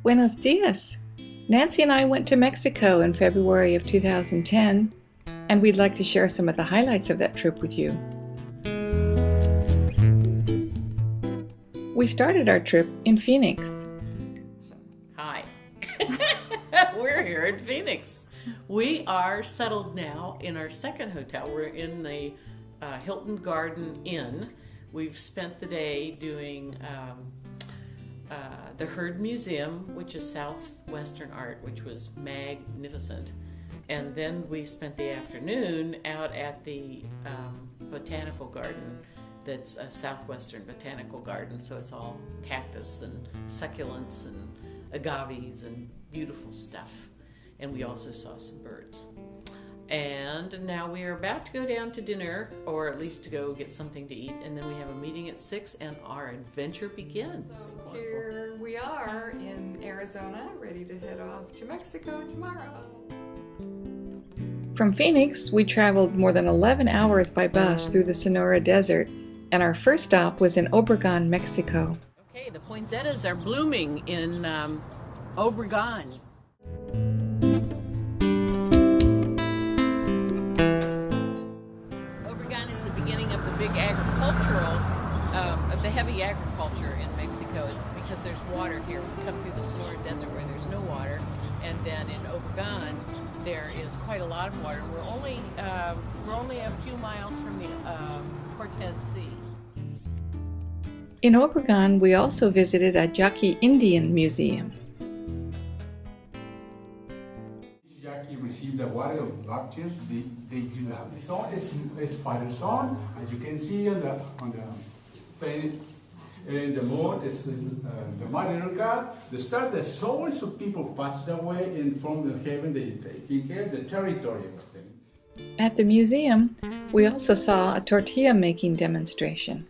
Buenos dias! Nancy and I went to Mexico in February of 2010, and we'd like to share some of the highlights of that trip with you. We started our trip in Phoenix. Hi, we're here in Phoenix. We are settled now in our second hotel. We're in the Hilton Garden Inn. We've spent the day doing the Heard Museum, which is Southwestern art, which was magnificent. And then we spent the afternoon out at the botanical garden. That's a Southwestern botanical garden, so it's all cactus and succulents and agaves and beautiful stuff. And we also saw some birds. And now we are about to go down to dinner, or at least to go get something to eat, and then we have a meeting at 6 and our adventure begins. So here we are in Arizona, ready to head off to Mexico tomorrow. From Phoenix, we traveled more than 11 hours by bus through the Sonora Desert, and our first stop was in Obregon, Mexico. Okay, the poinsettias are blooming in Obregon. Obregon is the beginning of the big agricultural, of the heavy agriculture in Mexico, because there's water here. We come through the Sonora Desert where there's no water, and then in Obregon there is quite a lot of water. We're only a few miles from the Cortez Sea. In Obregon, we also visited a Yaqui Indian museum. Yaqui received the water of baptism. They do have the song. It's Father song, as you can see on the planet. And the Lord is the Mother God. The star, the souls of people passed away, and from the heaven they taking care of the territory of them. At the museum, we also saw a tortilla making demonstration.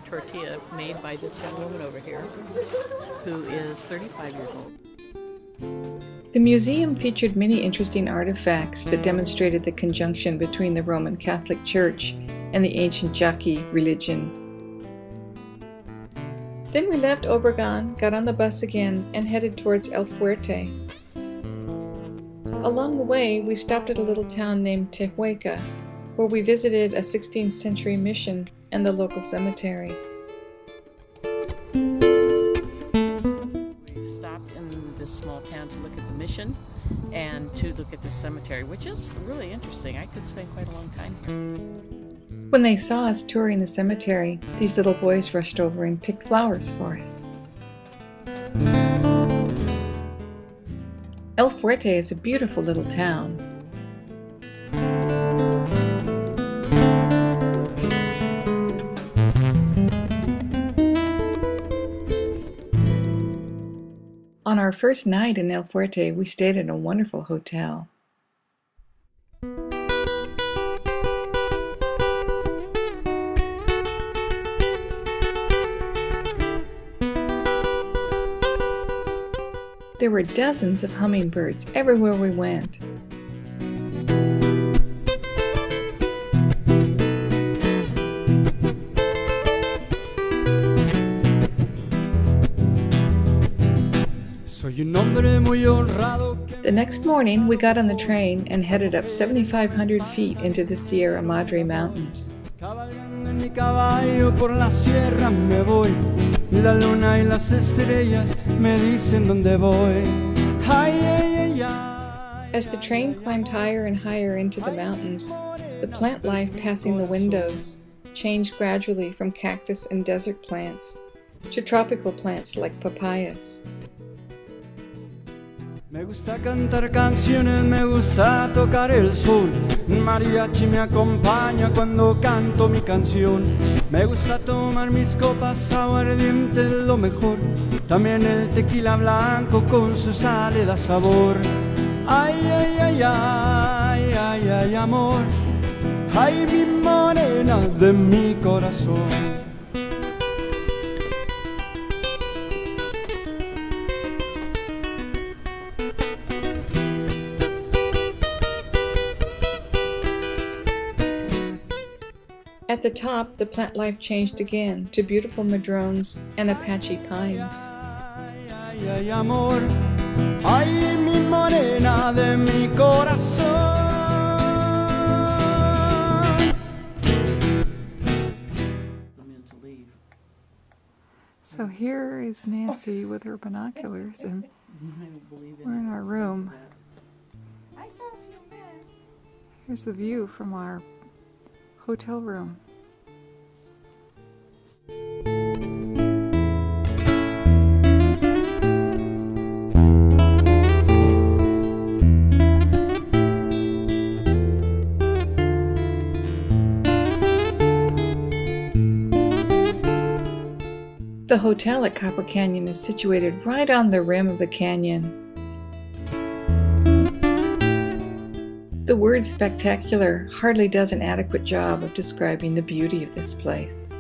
Tortilla made by this young woman over here who is 35 years old. The museum featured many interesting artifacts that demonstrated the conjunction between the Roman Catholic Church and the ancient Yaqui religion. Then we left Obregon, got on the bus again, and headed towards El Fuerte. Along the way, we stopped at a little town named Tehueca, where we visited a 16th century mission and the local cemetery. We've stopped in this small town to look at the mission and to look at the cemetery, which is really interesting. I could spend quite a long time here. When they saw us touring the cemetery, these little boys rushed over and picked flowers for us. El Fuerte is a beautiful little town. On our first night in El Fuerte, we stayed in a wonderful hotel. There were dozens of hummingbirds everywhere we went. The next morning, we got on the train and headed up 7,500 feet into the Sierra Madre Mountains. As the train climbed higher and higher into the mountains, the plant life passing the windows changed gradually from cactus and desert plants to tropical plants like papayas. Me gusta cantar canciones, me gusta tocar el sol. Un mariachi me acompaña cuando canto mi canción. Me gusta tomar mis copas, aguardiente es lo mejor. También el tequila blanco con su sal le da sabor. Ay, ay, ay, ay, ay, ay, amor. Ay, mi morena de mi corazón. At the top, the plant life changed again to beautiful madrones and Apache pines. Ay, ay, ay, amor. Ay, mi morena de mi corazón. So here is Nancy with her binoculars, and we're in our room. Here's the view from our hotel room. The hotel at Copper Canyon is situated right on the rim of the canyon. The word spectacular hardly does an adequate job of describing the beauty of this place.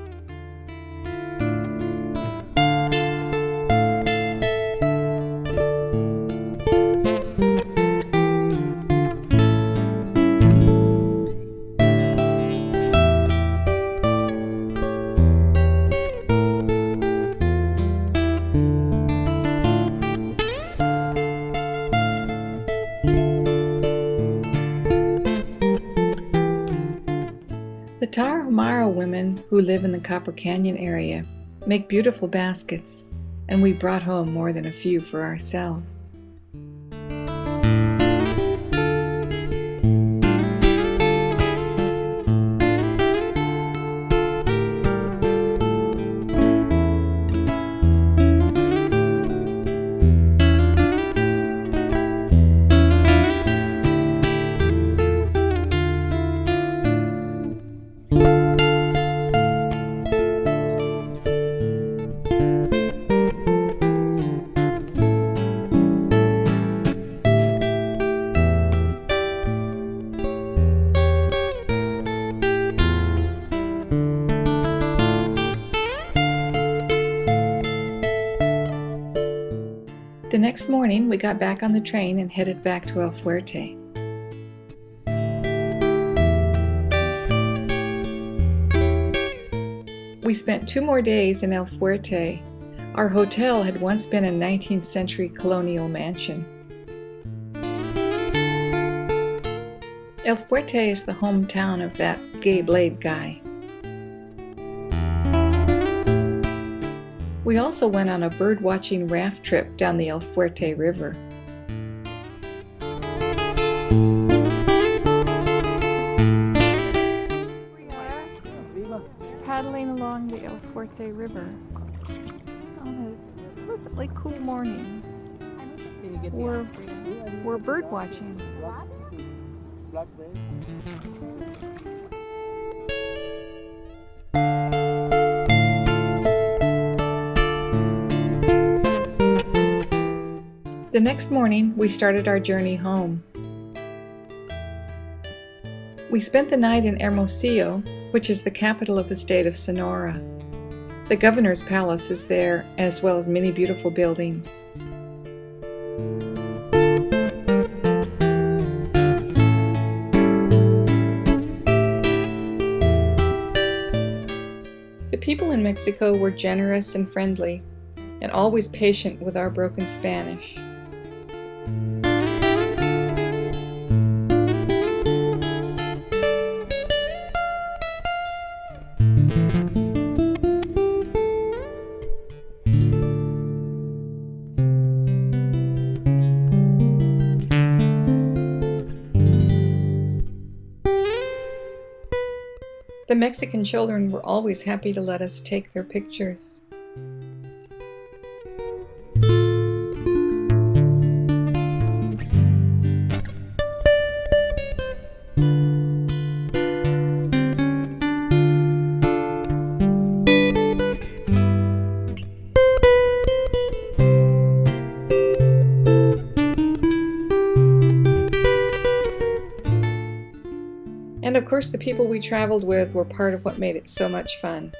The Tarahumara women who live in the Copper Canyon area make beautiful baskets, and we brought home more than a few for ourselves. The next morning, we got back on the train and headed back to El Fuerte. We spent 2 more days in El Fuerte. Our hotel had once been a 19th century colonial mansion. El Fuerte is the hometown of that gay blade guy. We also went on a bird-watching raft trip down the El Fuerte River. We are paddling along the El Fuerte River on a pleasantly cool morning. We're bird-watching. The next morning, we started our journey home. We spent the night in Hermosillo, which is the capital of the state of Sonora. The governor's palace is there, as well as many beautiful buildings. The people in Mexico were generous and friendly, and always patient with our broken Spanish. The Mexican children were always happy to let us take their pictures. course, the people we traveled with were part of what made it so much fun.